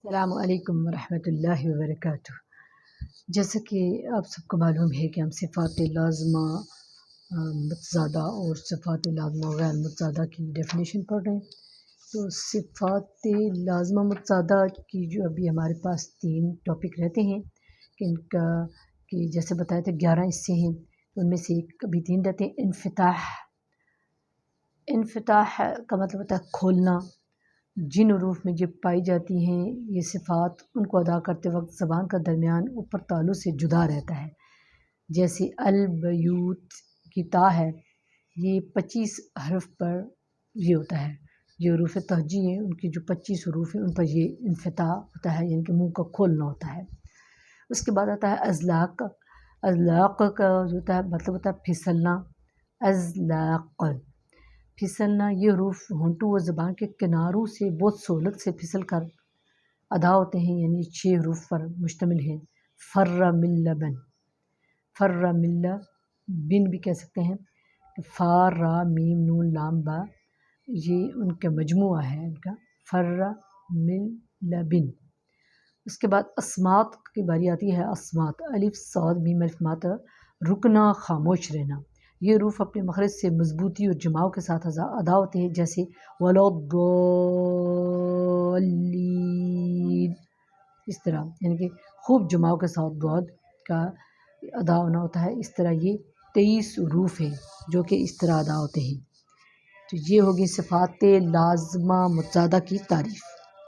السلام علیکم ورحمۃ اللہ وبرکاتہ۔ جیسا کہ آپ سب کو معلوم ہے کہ ہم صفات لازمہ متضادہ اور صفات لازمہ غیر متضادہ کی ڈیفینیشن پڑھ رہے ہیں۔ تو صفات لازمہ متضادہ کی جو ابھی ہمارے پاس 3 ٹاپک رہتے ہیں کہ ان کا کہ جیسے بتایا تھا 11 حصے ہیں، ان میں سے ابھی 3 رہتے ہیں۔ انفتاح کا مطلب ہوتا ہے کھولنا۔ جن حروف میں جب پائی جاتی ہیں یہ صفات، ان کو ادا کرتے وقت زبان کا درمیان اوپر تالو سے جدا رہتا ہے۔ جیسے البیوت کی تا ہے، یہ 25 حرف پر یہ ہوتا ہے۔ یہ حروف تہجی ہیں، ان کی جو 25 حروف ہیں ان پر یہ انفتاح ہوتا ہے، یعنی کہ منہ کا کھولنا ہوتا ہے۔ اس کے بعد آتا ہے ازلاق۔ ازلاق کا جو ہوتا ہے مطلب ہوتا ہے پھسلنا۔ ازلاق پھسلنا، یہ حروف ہونٹوں و زبان کے کناروں سے بہت سہولت سے پھسل کر ادا ہوتے ہیں، یعنی 6 حروف پر مشتمل ہیں۔ فر من لبن، فر من بن بھی کہہ سکتے ہیں۔ فا را میم نون لام با، یہ ان کا مجموعہ ہے ان کا، فر من لبن۔ اس کے بعد اسمات کی باری آتی ہے۔ اسمات الف صاد میم الف مات، رکنا خاموش رہنا۔ یہ حروف اپنے مخرج سے مضبوطی اور جماؤ کے ساتھ ادا ہوتے ہیں، جیسے ولا الضالین، اس طرح، یعنی کہ خوب جماؤ کے ساتھ ضاد کا ادا ہونا ہوتا ہے۔ اس طرح یہ 23 حروف ہیں جو کہ اس طرح ادا ہوتے ہیں۔ تو یہ ہوگی صفات لازمہ متضادہ کی تعریف۔